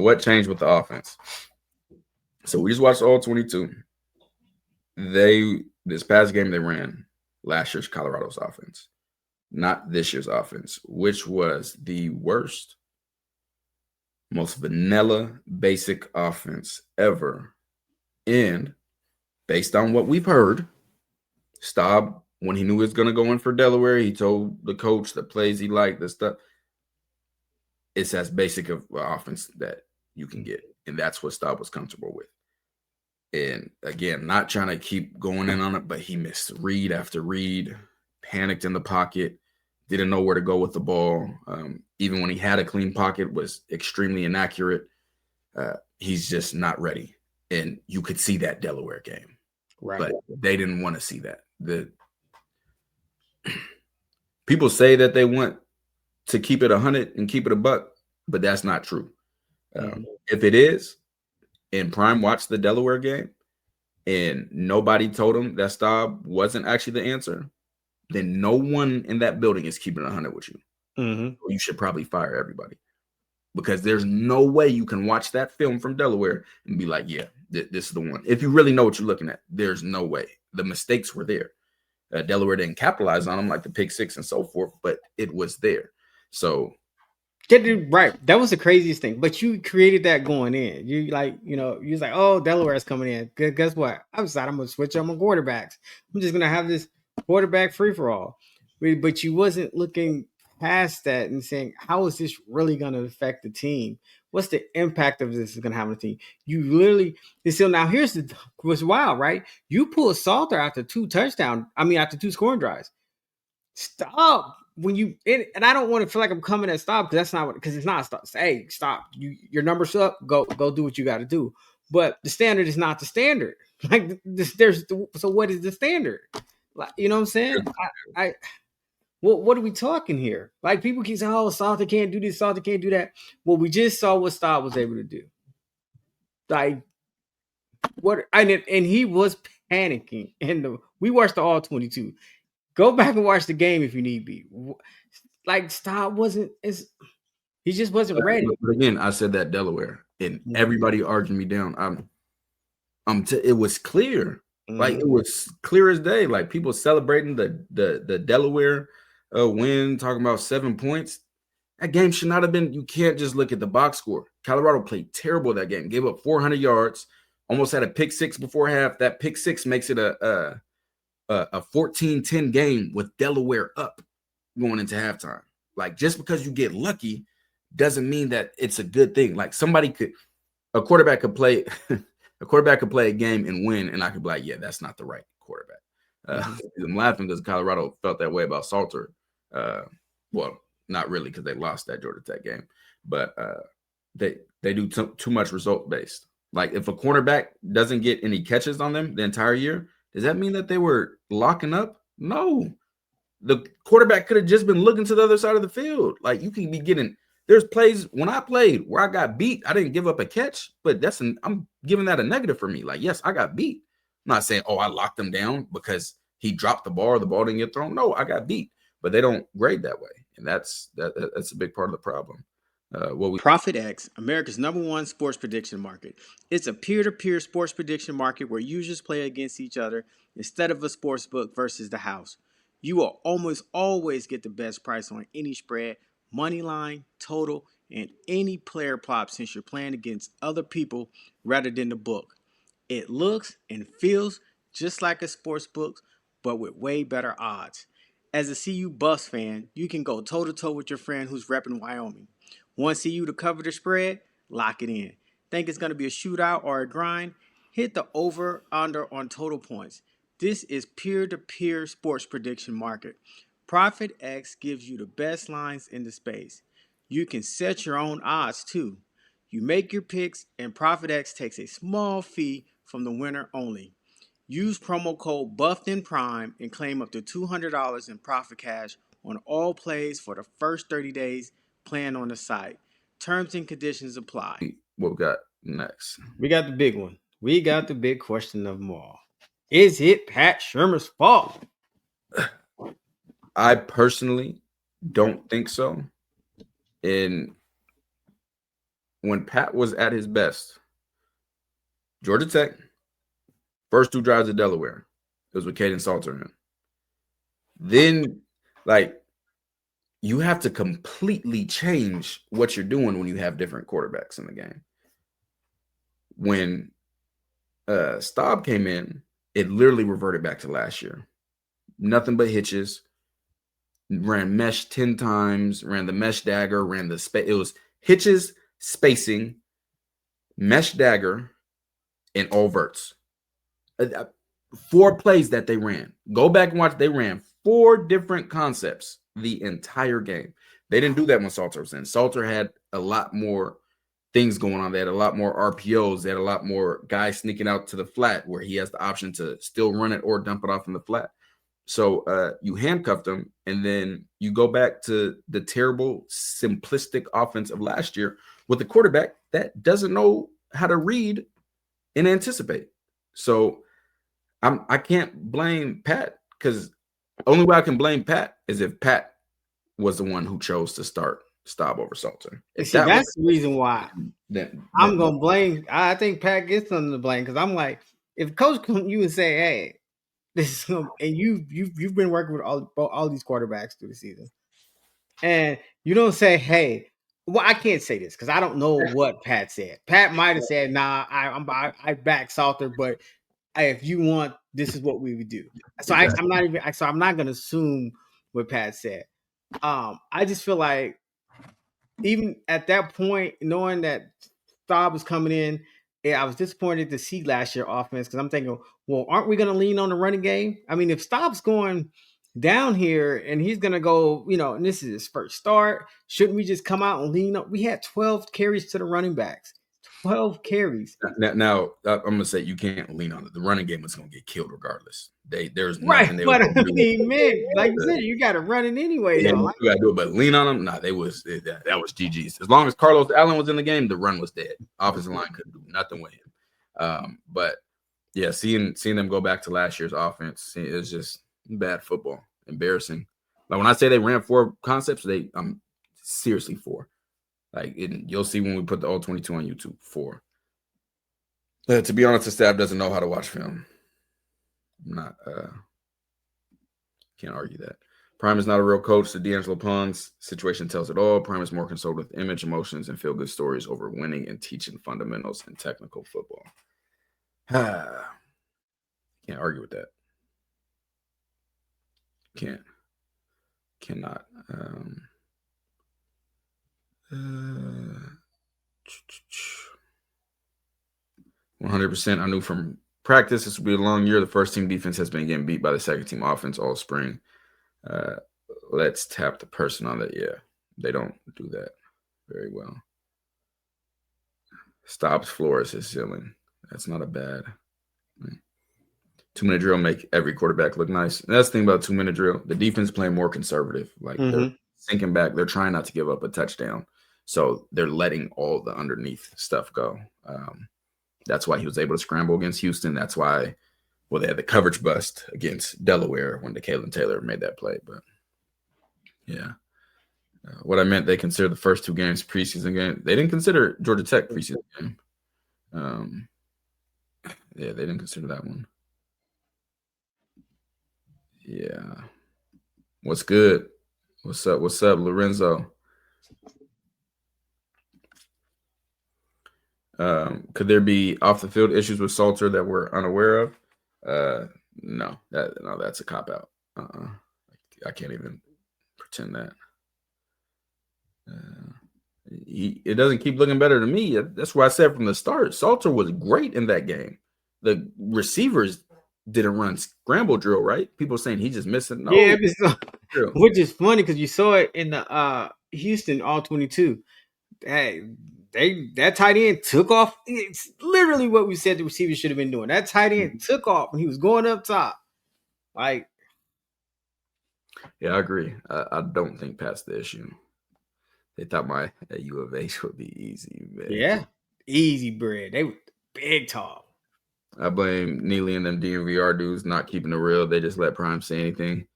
what changed with the offense? So we just watched all 22. This past game they ran last year's Colorado's offense, not this year's offense, which was the worst, most vanilla, basic offense ever. And based on what we've heard, Staub, when he knew he was going to go in for Delaware, he told the coach the plays he liked, the stuff. It's as basic of an offense that you can get. And that's what Staub was comfortable with. And again, not trying to keep going in on it, but he missed read after read, panicked in the pocket, didn't know where to go with the ball. Even when he had a clean pocket, was extremely inaccurate. He's just not ready. And you could see that Delaware game. Right. But they didn't want to see that. People say that they want to keep it 100 and keep it a buck, but that's not true. If it is, and Prime watched the Delaware game and nobody told him that Staub wasn't actually the answer, then no one in that building is keeping 100 with you. You should probably fire everybody, because there's no way you can watch that film from Delaware and be like, yeah, this is the one. If you really know what you're looking at, there's no way. The mistakes were there. Delaware didn't capitalize on them, like the pick six and so forth, but it was there. So right, that was the craziest thing. But you created that going in. You was like, oh, Delaware's coming in. Guess what? I'm gonna switch up my quarterbacks. I'm just gonna have this quarterback free for all. But you wasn't looking past that and saying, how is this really gonna affect the team? What's the impact of this is gonna have on the team? You literally, and so now here's what's wild, right? You pull Salter after two scoring drives. Stop. When you and I don't want to feel like I'm coming at Stop, because that's not what, because it's not Stop. Hey, stop. Your numbers up. Go do what you got to do. But the standard is not the standard. Like so what is the standard? Like, you know what I'm saying? What are we talking here? Like, people keep saying, oh, Salter can't do this, Salter can't do that. Well, we just saw what Stop was able to do. Like, what? And he was panicking. And we watched the all 22. Go back and watch the game if you need be. Like, Staub he just wasn't ready. But again, I said that Delaware, and everybody argued me down. It was clear. Like, it was clear as day. Like, people celebrating the Delaware win, talking about 7 points. That game should not have been. You can't just look at the box score. Colorado played terrible that game. Gave up 400 yards. Almost had a pick six before half. That pick six makes it a 14-10 game with Delaware up going into halftime. Like, just because you get lucky doesn't mean that it's a good thing. Like, a quarterback could play a game and win, and I could be like, yeah, that's not the right quarterback. I'm laughing because Colorado felt that way about Salter. Well, not really, because they lost that Georgia Tech game, but they do too much result based. Like, if a cornerback doesn't get any catches on them the entire year, does that mean that they were locking up? No. The quarterback could have just been looking to the other side of the field. Like, you can be getting – there's plays when I played where I got beat. I didn't give up a catch, but I'm giving that a negative for me. Like, yes, I got beat. I'm not saying, oh, I locked him down because he dropped the ball or the ball didn't get thrown. No, I got beat. But they don't grade that way, and that's a big part of the problem. ProfitX, America's #1 sports prediction market. It's a peer-to-peer sports prediction market where users play against each other instead of a sports book versus the house. You will almost always get the best price on any spread, money line, total, and any player prop, since you're playing against other people rather than the book. It looks and feels just like a sports book, but with way better odds. As a CU Buffs fan, you can go toe-to-toe with your friend who's repping Wyoming. Want CU to cover the spread? Lock it in. Think it's going to be a shootout or a grind? Hit the over-under on total points. This is peer-to-peer sports prediction market. ProfitX gives you the best lines in the space. You can set your own odds too. You make your picks, and ProfitX takes a small fee from the winner only. Use promo code BuffedInPrime and claim up to $200 in profit cash on all plays for the first 30 days playing on the site. Terms and conditions apply. What we got next? We got the big one. We got the big question of them all. Is it Pat Shurmur's fault? I personally don't think so. And when Pat was at his best, Georgia Tech, first 2 drives at Delaware, it was with Caden Salter in. Then, like, you have to completely change what you're doing when you have different quarterbacks in the game. When Staub came in, it literally reverted back to last year. Nothing but hitches. Ran mesh 10 times, ran the mesh dagger, ran the space. It was hitches, spacing, mesh dagger, and all verts. 4 plays that they ran. Go back and watch. They ran 4 different concepts the entire game. They didn't do that when Salter was in. Salter had a lot more things going on. They had a lot more RPOs. They had a lot more guys sneaking out to the flat where he has the option to still run it or dump it off in the flat. So you handcuffed them, and then you go back to the terrible, simplistic offense of last year with a quarterback that doesn't know how to read and anticipate. So I can't blame Pat, because the only way I can blame Pat is if Pat was the one who chose to start Staub over Salter. See, that's the reason why I'm going to blame. I think Pat gets something to blame, because I'm like, if coach come to you and say, hey, this is, and you've been working with all these quarterbacks through the season, and you don't say, hey, well, I can't say this because I don't know what Pat said. Pat might have said, nah, I back Salter, but if you want, this is what we would do. So exactly. I'm not going to assume what Pat said. I just feel like even at that point, knowing that Staub was coming in, I was disappointed to see last year's offense, because I'm thinking, well, aren't we going to lean on the running game? I mean, if Staub's going down here and he's going to go, and this is his first start, shouldn't we just come out and lean up? We had 12 carries to the running backs. 12 carries. Now I'm going to say you can't lean on it. The running game is going to get killed regardless. There's nothing they but I mean, man, like you said, you got to run it anyway. Yeah, you got to do it, but lean on them. Nah, that was GG's. As long as Carlos Allen was in the game, the run was dead. Offensive line couldn't do nothing with him. But yeah, seeing them go back to last year's offense, it was just bad football, embarrassing. Like when I say they ran 4 concepts, seriously 4. Like you'll see when we put the all 22 on YouTube, 4. To be honest, the staff doesn't know how to watch film. I'm not can't argue that. Prime is not a real coach. The D'Angelo Pons situation tells it all. Prime is more concerned with image, emotions, and feel-good stories over winning and teaching fundamentals in technical football. Can't argue with that. Cannot. 100%. I knew from practice this would be a long year. The first team defense has been getting beat by the second team offense all spring. Let's tap the person on that. Yeah, they don't do that very well. Stops Flores his ceiling. That's not a bad. 2-minute drill make every quarterback look nice. And that's the thing about 2-minute drill. The defense playing more conservative. Like they're sinking back. They're trying not to give up a touchdown. So they're letting all the underneath stuff go. That's why he was able to scramble against Houston. That's why, they had the coverage bust against Delaware when Kalen Taylor made that play. But yeah, what I meant, they consider the first 2 games preseason game. They didn't consider Georgia Tech preseason game. Yeah, they didn't consider that one. Yeah. What's good? What's up, Lorenzo? Could there be off the field issues with Salter that we're unaware of? No, that's a cop out. I can't even pretend that. It doesn't keep looking better to me. That's why I said from the start, Salter was great in that game. The receivers didn't run scramble drill, right? People saying he just missing. No, yeah, which is funny because you saw it in the Houston all 22. Hey, that tight end took off. It's literally what we said the receiver should have been doing. That tight end took off when he was going up top. Like, yeah, I agree. I don't think Pat's the issue. They thought my U of H would be easy, man. Yeah, easy bread. They were big tall. I blame Neely and them DNVR dudes not keeping it real. They just let Prime say anything.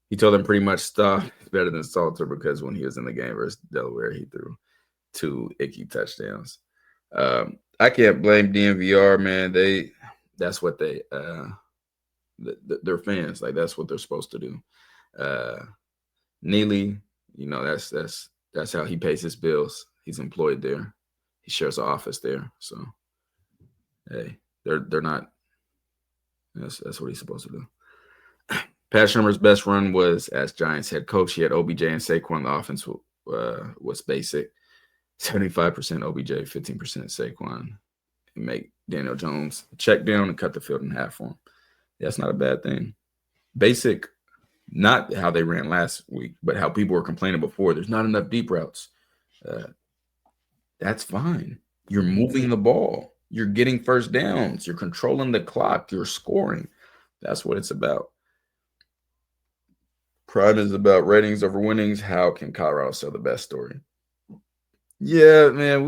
He told them pretty much stuff better than Salter because when he was in the game versus Delaware, he threw 2 icky touchdowns. I can't blame DNVR, man. That's what they're fans. Like, that's what they're supposed to do. Neely, that's how he pays his bills. He's employed there. He shares an office there. So, hey, they're not. That's what he's supposed to do. Pat Shurmur's best run was as Giants head coach. He had OBJ and Saquon. The offense was basic. 75% OBJ, 15% Saquon. And make Daniel Jones check down and cut the field in half for him. That's not a bad thing. Basic, not how they ran last week, but how people were complaining before. There's not enough deep routes. That's fine. You're moving the ball. You're getting first downs. You're controlling the clock. You're scoring. That's what it's about. Pride is about ratings over winnings. How can Colorado sell the best story? Yeah, man,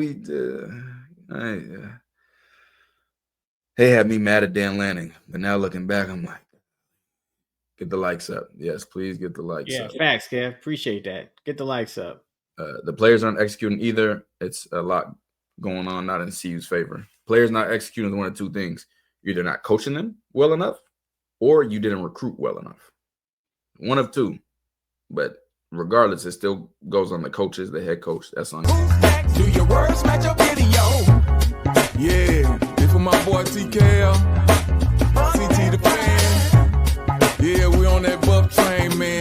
they had me mad at Dan Lanning, but now looking back, I'm like, get the likes up. Yes, please get the likes up. Yeah, facts, Kev. Appreciate that. Get the likes up. The players aren't executing either. It's a lot going on, not in CU's favor. Players not executing is one of two things. You're either not coaching them well enough, or you didn't recruit well enough. One of two. But regardless, it still goes on the coaches, the head coach. That's on you. Do your words match your video? Yeah, this for my boy TKL, CT the fan. Yeah, we on that buff train, man.